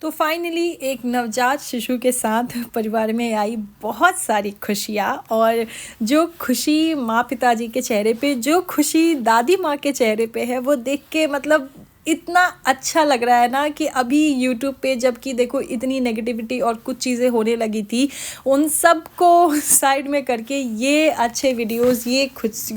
तो फाइनली एक नवजात शिशु के साथ परिवार में आई बहुत सारी खुशियाँ। और जो खुशी माँ पिताजी के चेहरे पे, जो खुशी दादी माँ के चेहरे पे है, वो देख के मतलब इतना अच्छा लग रहा है ना कि अभी यूट्यूब पे जबकि देखो इतनी नेगेटिविटी और कुछ चीज़ें होने लगी थी, उन सब को साइड में करके ये अच्छे वीडियोस, ये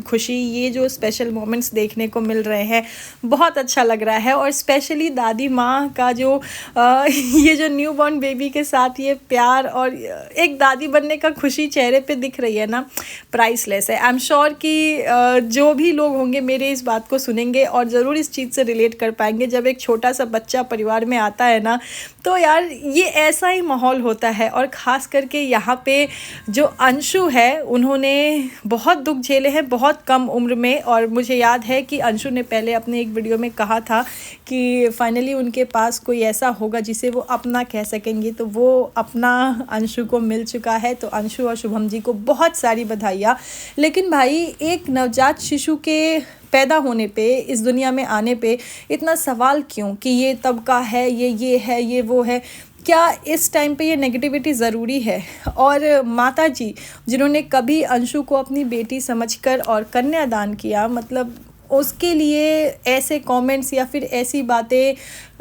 खुशी, ये जो स्पेशल मोमेंट्स देखने को मिल रहे हैं, बहुत अच्छा लग रहा है। और स्पेशली दादी माँ का जो ये जो न्यू बॉर्न बेबी के साथ ये प्यार और एक दादी बनने का खुशी चेहरे पे दिख रही है ना, प्राइसलेस है। आई एम श्योर कि जो भी लोग होंगे मेरे इस बात को सुनेंगे और ज़रूर इस चीज़ से रिलेट कर पाएंगे। जब एक छोटा सा बच्चा परिवार में आता है ना, तो यार ये ऐसा ही माहौल होता है। और ख़ास करके यहाँ पे जो अंशु है, उन्होंने बहुत दुख झेले हैं बहुत कम उम्र में। और मुझे याद है कि अंशु ने पहले अपने एक वीडियो में कहा था कि फाइनली उनके पास कोई ऐसा होगा जिसे वो अपना कह सकेंगे, तो वो अपना अंशु को मिल चुका है। तो अंशु और शुभम जी को बहुत सारी बधाइयाँ। लेकिन भाई, एक नवजात शिशु के पैदा होने पे, इस दुनिया में आने पे इतना सवाल क्यों कि ये तब का है, ये है, ये वो है। क्या इस टाइम पे ये नेगेटिविटी ज़रूरी है? और माता जी जिन्होंने कभी अंशु को अपनी बेटी समझकर और कन्यादान किया, मतलब उसके लिए ऐसे कमेंट्स या फिर ऐसी बातें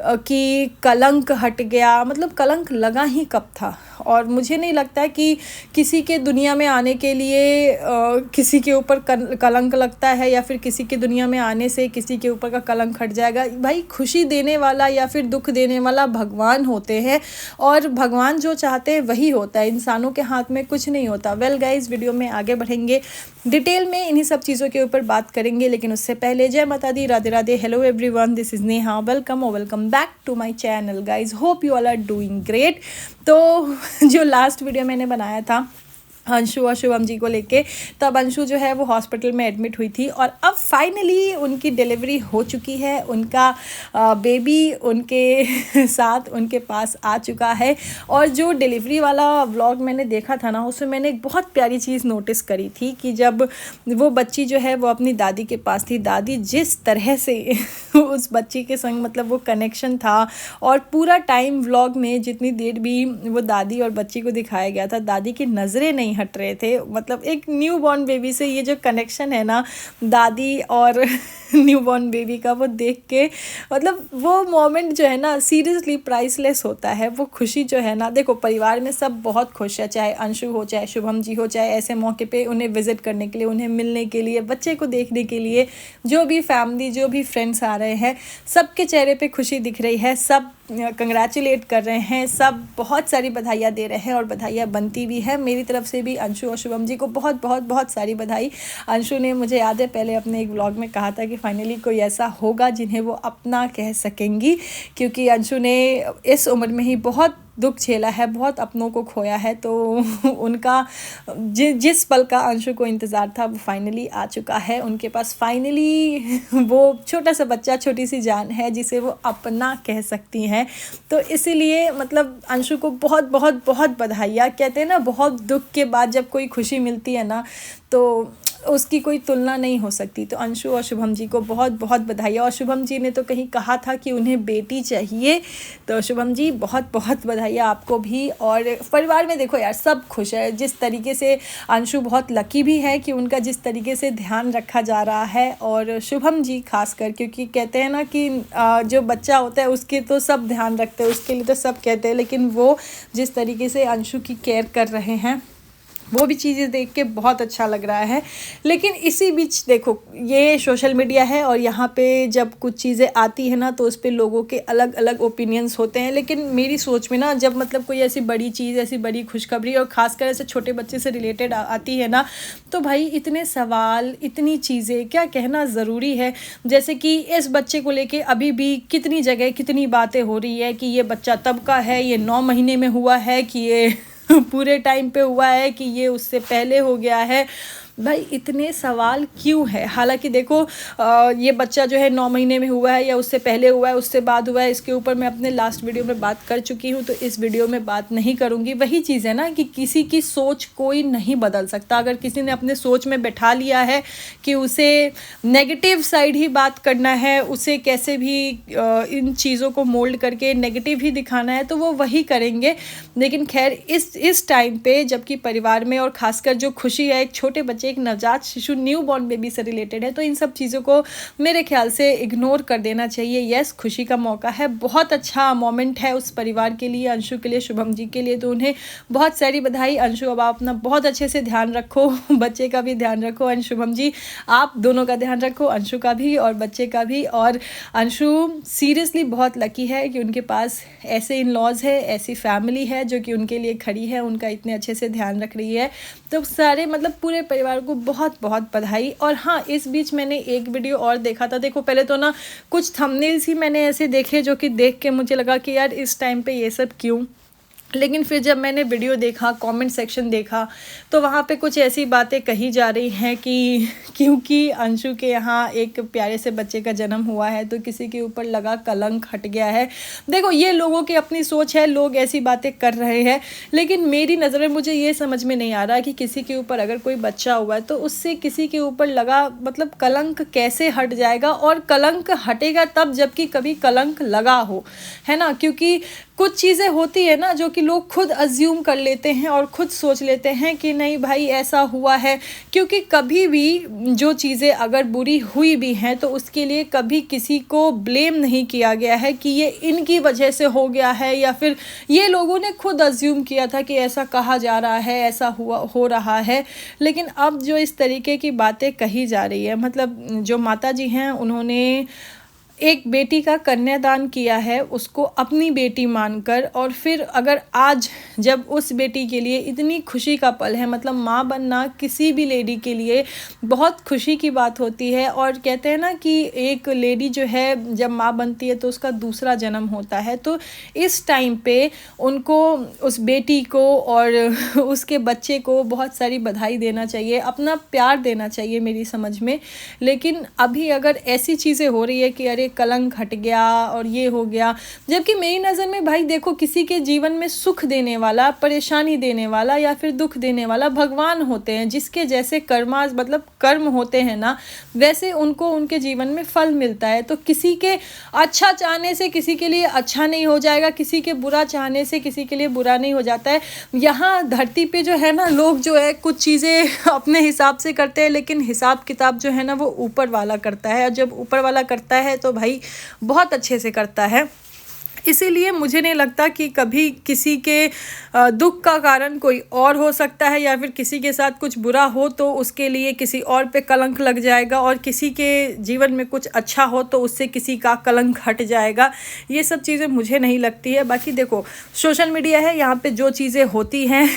कि कलंक हट गया, मतलब कलंक लगा ही कब था। और मुझे नहीं लगता कि किसी के दुनिया में आने के लिए किसी के ऊपर कलंक लगता है, या फिर किसी के दुनिया में आने से किसी के ऊपर का कलंक हट जाएगा। भाई, खुशी देने वाला या फिर दुख देने वाला भगवान होते हैं, और भगवान जो चाहते हैं वही होता है, इंसानों के हाथ में कुछ नहीं होता। वेल गाइस, वीडियो में आगे बढ़ेंगे, डिटेल में इन्हीं सब चीज़ों के ऊपर बात करेंगे। लेकिन उससे पहले जय माता दी, Radhe Radhe, hello everyone, this is Neha, welcome और welcome back to my channel guys. Hope you all are doing great. तो जो लास्ट वीडियो मैंने बनाया था अंशु और शुभम जी को लेके, तब अंशु जो है वो हॉस्पिटल में एडमिट हुई थी, और अब फाइनली उनकी डिलीवरी हो चुकी है। उनका बेबी उनके साथ उनके पास आ चुका है। और जो डिलीवरी वाला व्लॉग मैंने देखा था ना, उसमें मैंने एक बहुत प्यारी चीज़ नोटिस करी थी कि जब वो बच्ची जो है वो अपनी दादी के पास थी, दादी जिस तरह से उस बच्ची के संग मतलब वो कनेक्शन था, और पूरा टाइम व्लॉग में जितनी देर भी वो दादी और बच्ची को दिखाया गया था, दादी की नज़रें नहीं हट रहे थे। मतलब एक न्यू बॉर्न बेबी से ये जो कनेक्शन है ना, दादी और न्यू बॉर्न बेबी का, वो देख के मतलब वो मोमेंट जो है ना, सीरियसली प्राइसलेस होता है। वो खुशी जो है ना, देखो परिवार में सब बहुत खुश है, चाहे अंशु हो, चाहे शुभम जी हो, चाहे ऐसे मौके पे उन्हें विजिट करने के लिए, उन्हें मिलने के लिए, बच्चे को देखने के लिए जो भी फैमिली, जो भी फ्रेंड्स आ रहे हैं, सबके चेहरे पे खुशी दिख रही है। सब कंग्रेचुलेट कर रहे हैं, सब बहुत सारी बधाइयाँ दे रहे हैं, और बधाइयाँ बनती भी है। मेरी तरफ से भी अंशु और शुभम जी को बहुत बहुत बहुत सारी बधाई। अंशु ने, मुझे याद है, पहले अपने एक व्लॉग में कहा था कि फाइनली कोई ऐसा होगा जिन्हें वो अपना कह सकेंगी, क्योंकि अंशु ने इस उम्र में ही बहुत दुख झेला है, बहुत अपनों को खोया है। तो उनका जिस पल का अंशु को इंतज़ार था वो फाइनली आ चुका है। उनके पास फाइनली वो छोटा सा बच्चा, छोटी सी जान है जिसे वो अपना कह सकती हैं। तो इसीलिए मतलब अंशु को बहुत बहुत बहुत बधाइयाँ। कहते हैं ना, बहुत दुख के बाद जब कोई खुशी मिलती है ना, तो उसकी कोई तुलना नहीं हो सकती। तो अंशु और शुभम जी को बहुत बहुत बधाइयाँ। और शुभम जी ने तो कहीं कहा था कि उन्हें बेटी चाहिए, तो शुभम जी बहुत बहुत बधाइयाँ आपको भी। और परिवार में देखो यार, सब खुश है। जिस तरीके से अंशु बहुत लकी भी है कि उनका जिस तरीके से ध्यान रखा जा रहा है, और शुभम जी खासकर, क्योंकि कहते हैं ना कि जो बच्चा होता है उसके तो सब ध्यान रखते हैं, उसके लिए तो सब कहते हैं, लेकिन वो जिस तरीके से अंशु की केयर कर रहे हैं, वो भी चीज़ें देख के बहुत अच्छा लग रहा है। लेकिन इसी बीच देखो, ये सोशल मीडिया है, और यहाँ पे जब कुछ चीज़ें आती है ना, तो उस पर लोगों के अलग अलग ओपिनियंस होते हैं। लेकिन मेरी सोच में ना, जब मतलब कोई ऐसी बड़ी चीज़, ऐसी बड़ी खुशखबरी, और ख़ासकर ऐसे छोटे बच्चे से रिलेटेड आती है ना, तो भाई इतने सवाल, इतनी चीज़ें क्या कहना ज़रूरी है। जैसे कि इस बच्चे को लेके अभी भी कितनी जगह कितनी बातें हो रही है कि ये बच्चा तब का है, ये 9 महीने में हुआ है, कि ये पूरे टाइम पे हुआ है, कि ये उससे पहले हो गया है। भाई इतने सवाल क्यों है? हालांकि देखो ये बच्चा जो है 9 महीने में हुआ है या उससे पहले हुआ है, उससे बाद हुआ है, इसके ऊपर मैं अपने लास्ट वीडियो में बात कर चुकी हूँ, तो इस वीडियो में बात नहीं करूँगी। वही चीज़ है ना कि किसी की सोच कोई नहीं बदल सकता। अगर किसी ने अपने सोच में बैठा लिया है कि उसे नेगेटिव साइड ही बात करना है, उसे कैसे भी इन चीज़ों को मोल्ड करके नेगेटिव ही दिखाना है, तो वो वही करेंगे। लेकिन खैर इस टाइम पे जबकि परिवार में और ख़ासकर जो खुशी है एक छोटे बच्चे, एक नवजात शिशु, न्यू बॉर्न बेबी से रिलेटेड है, तो इन सब चीज़ों को मेरे ख्याल से इग्नोर कर देना चाहिए। यस, खुशी का मौका है, बहुत अच्छा मोमेंट है उस परिवार के लिए, अंशु के लिए, शुभम जी के लिए, तो उन्हें बहुत सारी बधाई। अंशु अब आप अपना बहुत अच्छे से ध्यान रखो, बच्चे का भी ध्यान रखो। एंड शुभम जी आप दोनों का ध्यान रखो, अंशु का भी और बच्चे का भी। और अंशु सीरियसली बहुत लकी है कि उनके पास ऐसे इन लॉज है, ऐसी फैमिली है जो कि उनके लिए खड़ी है, उनका इतने अच्छे से ध्यान रख रही है। तो सारे मतलब पूरे परिवार को बहुत बहुत बधाई। और हाँ, इस बीच मैंने एक वीडियो और देखा था। देखो पहले तो ना कुछ थंबनेल्स ही मैंने ऐसे देखे जो कि देख के मुझे लगा कि यार इस टाइम पे ये सब क्यों, लेकिन फिर जब मैंने वीडियो देखा, कमेंट सेक्शन देखा, तो वहाँ पे कुछ ऐसी बातें कही जा रही हैं कि क्योंकि अंशु के यहाँ एक प्यारे से बच्चे का जन्म हुआ है तो किसी के ऊपर लगा कलंक हट गया है। देखो ये लोगों की अपनी सोच है, लोग ऐसी बातें कर रहे हैं, लेकिन मेरी नज़र में मुझे ये समझ में नहीं आ रहा कि किसी के ऊपर अगर कोई बच्चा हुआ है तो उससे किसी के ऊपर लगा मतलब कलंक कैसे हट जाएगा। और कलंक हटेगा तब जबकि कभी कलंक लगा हो, है ना। क्योंकि कुछ चीज़ें होती है ना जो कि लोग खुद अज्यूम कर लेते हैं और खुद सोच लेते हैं कि नहीं भाई ऐसा हुआ है। क्योंकि कभी भी जो चीज़ें अगर बुरी हुई भी हैं तो उसके लिए कभी किसी को ब्लेम नहीं किया गया है कि ये इनकी वजह से हो गया है, या फिर ये लोगों ने खुद अज्यूम किया था कि ऐसा कहा जा रहा है, ऐसा हो रहा है। लेकिन अब जो इस तरीके की बातें कही जा रही है, मतलब जो माता जी हैं उन्होंने एक बेटी का कन्यादान किया है, उसको अपनी बेटी मानकर, और फिर अगर आज जब उस बेटी के लिए इतनी खुशी का पल है, मतलब माँ बनना किसी भी लेडी के लिए बहुत खुशी की बात होती है। और कहते हैं ना कि एक लेडी जो है जब माँ बनती है तो उसका दूसरा जन्म होता है। तो इस टाइम पे उनको, उस बेटी को और उसके बच्चे को बहुत सारी बधाई देना चाहिए, अपना प्यार देना चाहिए मेरी समझ में। लेकिन अभी अगर ऐसी चीज़ें हो रही है कि अरे कलंक हट गया और ये हो गया, जबकि मेरी नज़र में भाई देखो किसी के जीवन में सुख देने वाला, परेशानी देने वाला या फिर दुख देने वाला भगवान होते हैं। जिसके जैसे कर्मा मतलब कर्म होते हैं ना, वैसे उनको उनके जीवन में फल मिलता है। तो किसी के अच्छा चाहने से किसी के लिए अच्छा नहीं हो जाएगा, किसी के बुरा चाहने से किसी के लिए बुरा नहीं हो जाता है। यहाँ धरती पे जो है ना, लोग जो है कुछ चीज़ें अपने हिसाब से करते हैं, लेकिन हिसाब किताब जो है ना वो ऊपर वाला करता है। और जब ऊपर वाला करता है तो भाई बहुत अच्छे से करता है। इसीलिए मुझे नहीं लगता कि कभी किसी के दुख का कारण कोई और हो सकता है, या फिर किसी के साथ कुछ बुरा हो तो उसके लिए किसी और पे कलंक लग जाएगा, और किसी के जीवन में कुछ अच्छा हो तो उससे किसी का कलंक हट जाएगा। ये सब चीज़ें मुझे नहीं लगती है। बाकी देखो सोशल मीडिया है, यहाँ पे जो चीज़ें होती हैं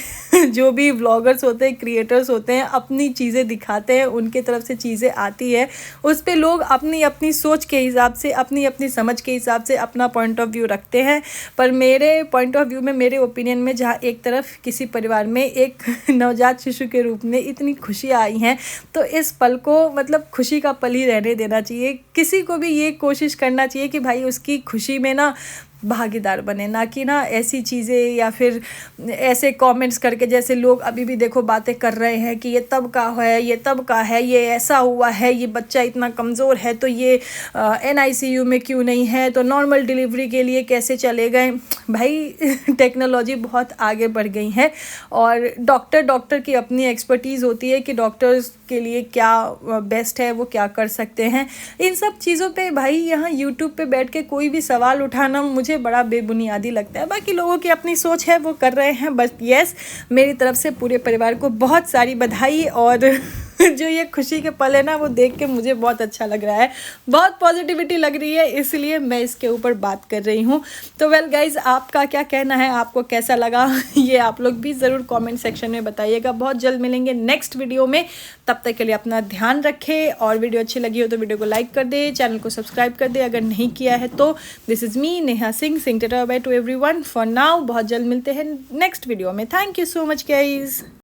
जो भी व्लॉगर्स होते हैं, क्रिएटर्स होते हैं, अपनी चीज़ें दिखाते हैं, उनके तरफ से चीज़ें आती है, उस पर लोग अपनी अपनी सोच के हिसाब से, अपनी अपनी समझ के हिसाब से अपना पॉइंट ऑफ व्यू रखते हैं। पर मेरे पॉइंट ऑफ व्यू में, मेरे ओपिनियन में, जहाँ एक तरफ किसी परिवार में एक नवजात शिशु के रूप में इतनी खुशियाँ आई हैं, तो इस पल को मतलब खुशी का पल ही रहने देना चाहिए। किसी को भी ये कोशिश करना चाहिए कि भाई उसकी खुशी में ना भागीदार बने, ना कि ना ऐसी चीज़ें या फिर ऐसे कमेंट्स करके, जैसे लोग अभी भी देखो बातें कर रहे हैं कि ये तब का है, ये तब का है, ये ऐसा हुआ है, ये बच्चा इतना कमज़ोर है तो ये NICU में क्यों नहीं है, तो नॉर्मल डिलीवरी के लिए कैसे चले गए। भाई टेक्नोलॉजी बहुत आगे बढ़ गई है, और डॉक्टर की अपनी एक्सपर्टीज़ होती है कि डॉक्टर्स के लिए क्या बेस्ट है, वो क्या कर सकते हैं। इन सब चीज़ों पे भाई यहाँ यूट्यूब पे बैठ के कोई भी सवाल उठाना मुझे बड़ा बेबुनियादी लगता है। बाकी लोगों की अपनी सोच है, वो कर रहे हैं। बस यस, मेरी तरफ से पूरे परिवार को बहुत सारी बधाई। और जो ये खुशी के पल है ना, वो देख के मुझे बहुत अच्छा लग रहा है, बहुत पॉजिटिविटी लग रही है, इसलिए मैं इसके ऊपर बात कर रही हूँ। तो वेल गाइज, आपका क्या कहना है, आपको कैसा लगा ये आप लोग भी ज़रूर कमेंट सेक्शन में बताइएगा। बहुत जल्द मिलेंगे नेक्स्ट वीडियो में, तब तक के लिए अपना ध्यान रखें। और वीडियो अच्छी लगी हो तो वीडियो को लाइक कर दे, चैनल को सब्सक्राइब कर दे अगर नहीं किया है तो। This is me Neha Singh tata by two everyone for now. बहुत जल्द मिलते हैं नेक्स्ट वीडियो में। Thank you so much guys.